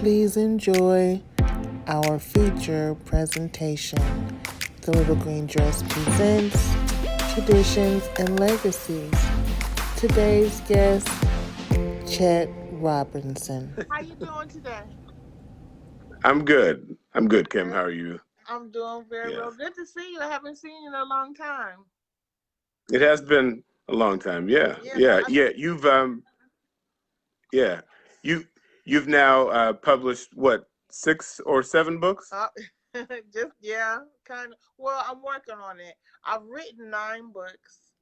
Please enjoy our feature presentation. The Little Green Dress presents Traditions and Legacies. Today's guest, Chet Robinson. How you doing today? I'm good. I'm good, Kim. Good. How are you? I'm doing very Yeah. well. Good to see you. I haven't seen you in a long time. It has been a long time. Yeah. Yeah, Yeah. I, Yeah. Yeah. You you've now published what, 6 or 7 books? uh, just yeah, kind of. Well, I'm working on it. I've written 9 books,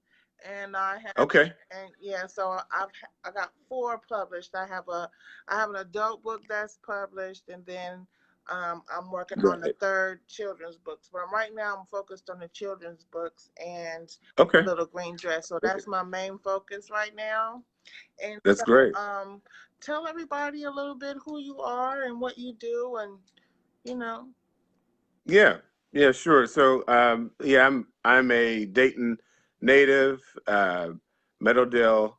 and I have, Okay. and yeah, so I got 4 published. I have an adult book that's published, and then I'm working on the Right. third children's books. But right now I'm focused on the children's books and Okay. Little Green Dress. So Okay. that's my main focus right now. And That's so, great. tell everybody a little bit who you are and what you do, and you know. Yeah. Yeah, sure. So yeah, I'm a Dayton native, Meadowdale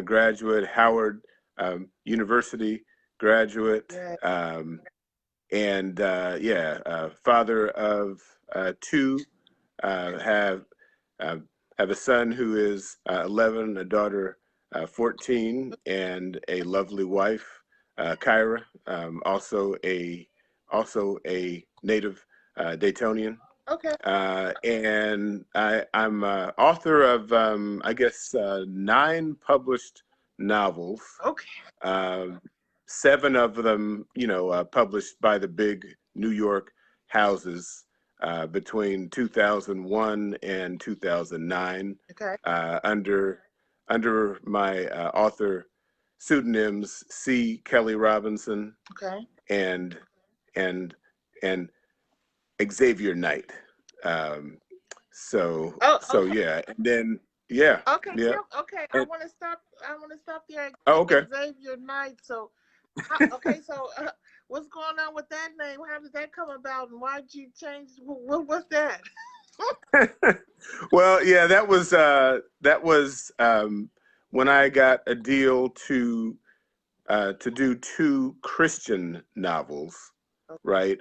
graduate, Howard University graduate. Yeah. And yeah, father of 2. Have uh, have a son who is 11, a daughter 14, and a lovely wife, Kyra, also a native Daytonian. Okay. And I'm author of I guess 9 published novels. Okay. Um, 7 of them, published by the big New York houses between 2001 and 2009 Okay. under my author pseudonyms Kelly Robinson Okay. and and and Xavier Knight. Um, so Oh. so Okay. yeah, and then yeah, Okay. yeah. Tell. Okay. I And, want to stop. I want to stop there. oh, okay. Xavier Knight. So, okay. So, what's going on with that name? How did that come about, and why'd you change? What's that? Well, yeah, that was when I got a deal to do 2 Christian novels, right?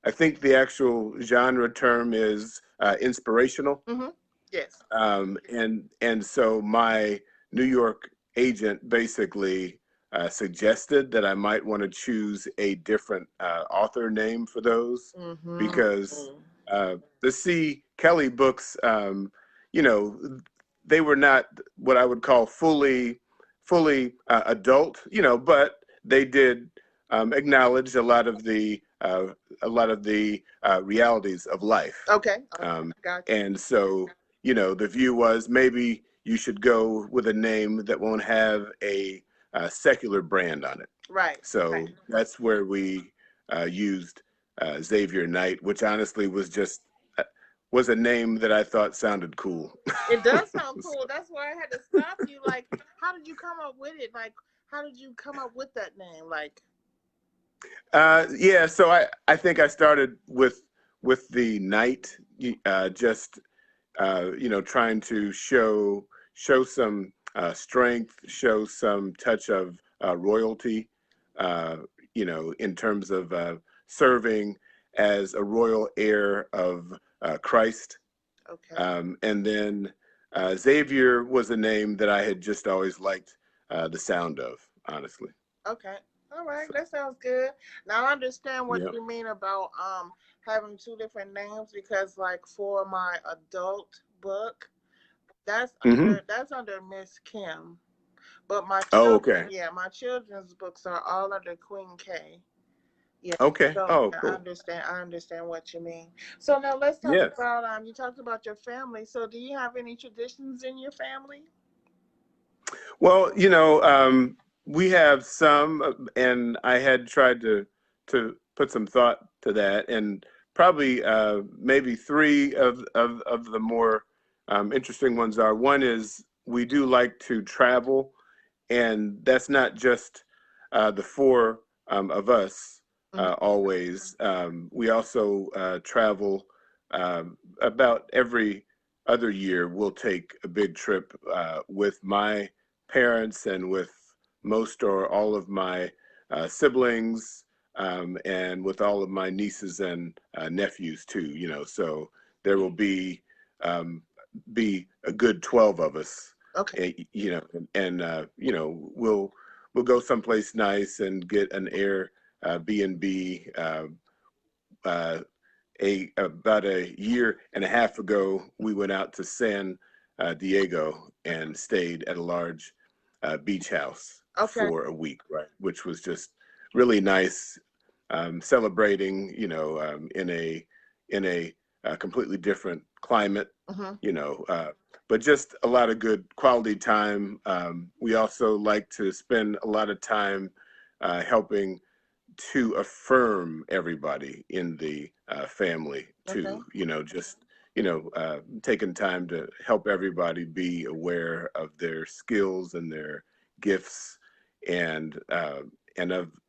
I think the actual genre term is inspirational, Mm-hmm. Yes. and so my New York agent basically suggested that I might want to choose a different author name for those Mm-hmm. because the Kelly books, you know, they were not what I would call fully adult, but they did acknowledge a lot of the realities of life. Okay. Got you. And so, the view was maybe you should go with a name that won't have a secular brand on it. Right. So Right. that's where we used Xavier Knight, which honestly was a name that I thought sounded cool. It does sound cool. That's why I had to stop you. Like, how did you come up with it? Like, how did you come up with that name? Like, Yeah, so I think I started with the Knight, just trying to show some strength, show some touch of royalty, uh, in terms of serving as a royal heir of Christ. okay. And then Xavier was a name that I had just always liked the sound of, honestly. Okay. All right. So, That sounds good. Now I understand what yeah. you mean about having 2 different names because like for my adult book, Hmm. that's under Miss Kim. But my Oh, children, okay. yeah, my children's books are all under Queen K. Yeah. Okay. So Oh, yeah, cool. I understand what you mean. So now let's talk Yes. about you talked about your family. So do you have any traditions in your family? Well, we have some, and I had tried to put some thought to that, and probably maybe 3 of the more interesting ones are. One is we do like to travel, and that's not just the 4 of us Hmm. always. We also travel about every other year. We'll take a big trip with my parents and with most or all of my siblings. and with all of my nieces and nephews too. So there will be a good 12 of us. Okay. And we'll go someplace nice and get an Airbnb. About a year and a half ago, we went out to San Diego and stayed at a large beach house Okay. for a week, right? Which was just really nice, celebrating, in a completely different climate, but just a lot of good quality time. We also like to spend a lot of time helping to affirm everybody in the family too. Taking time to help everybody be aware of their skills and their gifts, and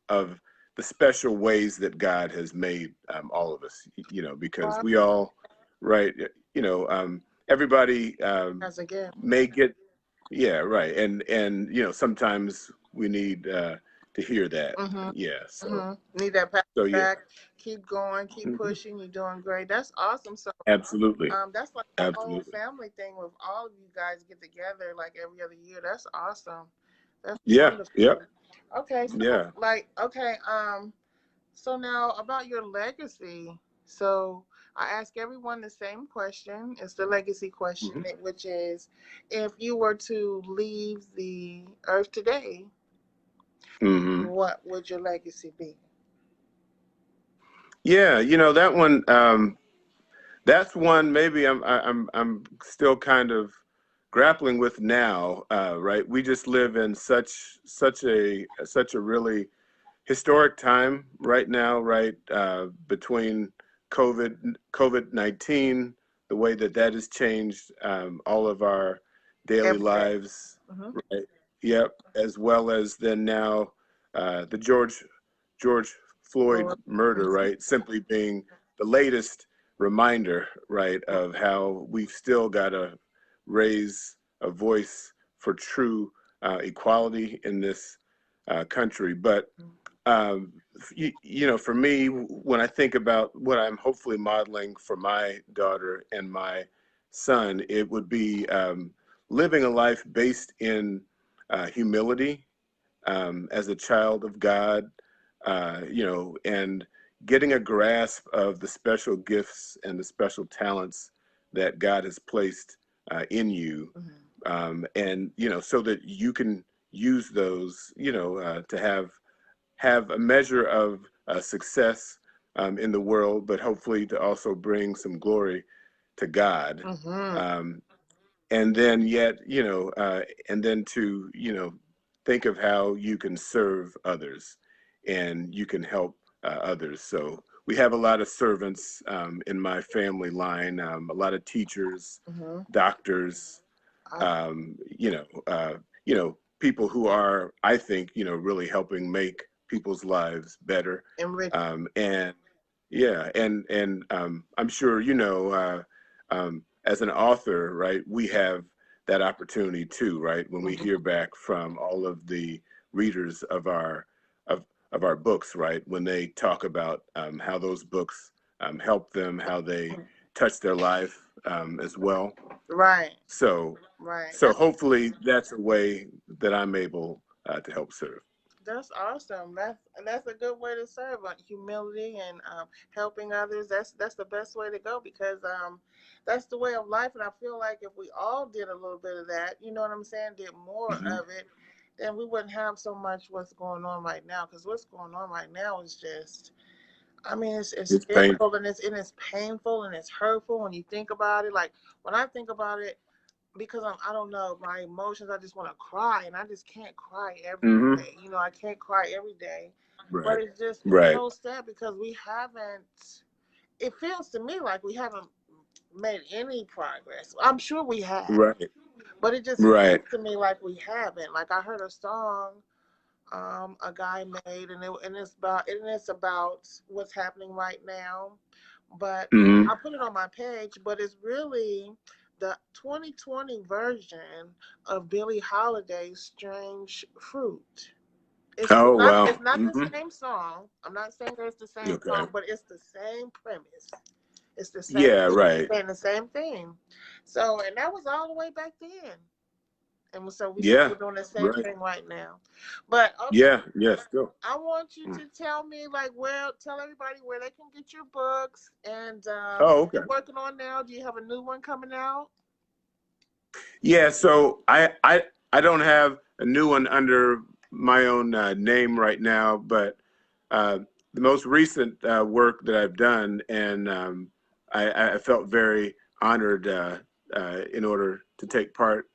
of the special ways that God has made all of us. Because we all, right? Everybody As a gift. may get, yeah, right, and sometimes we need to hear that. So Need that pat so yeah, back. Keep going. Keep pushing. You're doing great. That's awesome. So absolutely, that's like a whole family thing with all of you guys get together like every other year. That's awesome. That's wonderful. Yep, Okay, so so now about your legacy. So I ask everyone the same question. It's the legacy question, which is, if you were to leave the earth today, what would your legacy be? Yeah, that one. That's one maybe I'm still kind of grappling with now. Right, we just live in such a really historic time right now, right? Between COVID-19, the way that has changed all of our daily lives, right? Yep, as well as then now the George Floyd murder, right? Simply being the latest reminder, right, of how we've still got to raise a voice for true equality in this country. But for me, when I think about what I'm hopefully modeling for my daughter and my son, it would be living a life based in humility, as a child of God, and getting a grasp of the special gifts and the special talents that God has placed in you, and so that you can use those, to have a measure of success in the world, but hopefully to also bring some glory to God. And then yet, and then to, think of how you can serve others and you can help others. So we have a lot of servants in my family line, a lot of teachers, doctors, people who are, I think, really helping make people's lives better. And yeah, and I'm sure, as an author, right, we have that opportunity too, right? When we hear back from all of the readers of our books, right? When they talk about how those books help them, how they touch their life as well. Right. So hopefully that's a way that I'm able to help serve. That's awesome. That's a good way to serve, humility and helping others. That's the best way to go, because that's the way of life. And I feel like if we all did a little bit of that, you know what I'm saying, did more of it, then we wouldn't have so much what's going on right now. Because what's going on right now is just, I mean, it's difficult, and it's painful, and it's hurtful when you think about it. Like when I think about it, because I don't know, my emotions, I just want to cry, and I just can't cry every day. I can't cry every day. But it's just so sad because we haven't, it feels to me like we haven't made any progress. I'm sure we have, but it just feels to me like we haven't. Like I heard a song a guy made, and it's about what's happening right now. But I put it on my page, but it's really the 2020 version of Billie Holiday's Strange Fruit. Oh, wow. It's not the same song. I'm not saying that it's the same song, but it's the same premise. It's the same. Yeah, right. Saying the same thing. So, and that was all the way back then. And so we're doing the same thing right now. But okay, still. I want you to tell me, like, tell everybody where they can get your books and what you're working on now. Do you have a new one coming out? Yeah, so I don't have a new one under my own name right now, but the most recent work that I've done, and I felt very honored in order to take part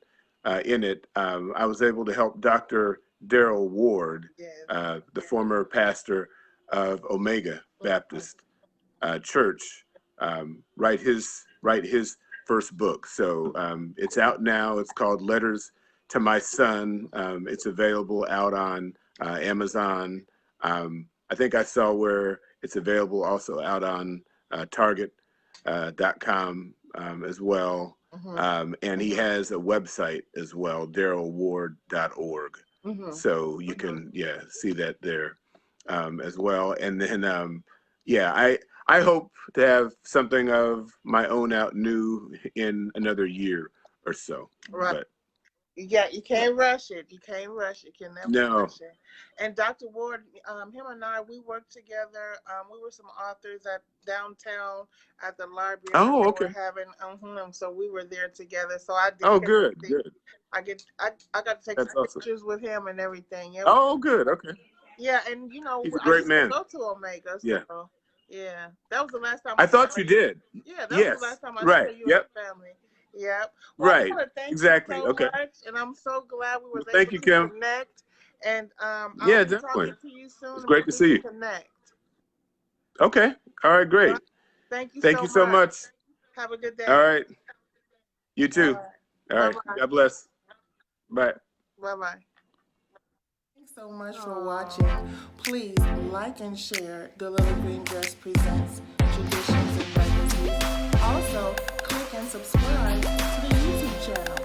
in it. I was able to help Dr. Darrell Ward, the former pastor of Omega Baptist Church, write his first book. So it's out now. It's called Letters to My Son. It's available out on Amazon. I think I saw where it's available also out on Target.com as well. And he has a website as well, darrellward.org. So you can, see that there as well. And then, I hope to have something of my own out new in another year or so. Right. But, you can't rush it. You can't rush it. You can never rush it. And Dr. Ward, him and I, we worked together. We were some authors at downtown at the library. Oh, okay. We were having, so we were there together. So I did. Oh, good. I got to take some pictures with him and everything. Good. Okay. Yeah, and he's a great man. Go to Omega. So, yeah, that was the last time. I thought you did. Yeah, that was the last time I saw you and your family. Yep. Well, right. Exactly. You so much, and I'm so glad we were able to Kim. connect. And I'll be definitely. talking to you soon. It's great to see you. Connect. Okay. All right. Great. Well, thank you so much. Have a good day. All right. You too. All right. Bye-bye. God bless. Bye. Bye-bye. Thanks so much for watching. Please like and share The Little Green Dress Presents Traditions and Legacies. Also, click and subscribe to the YouTube channel.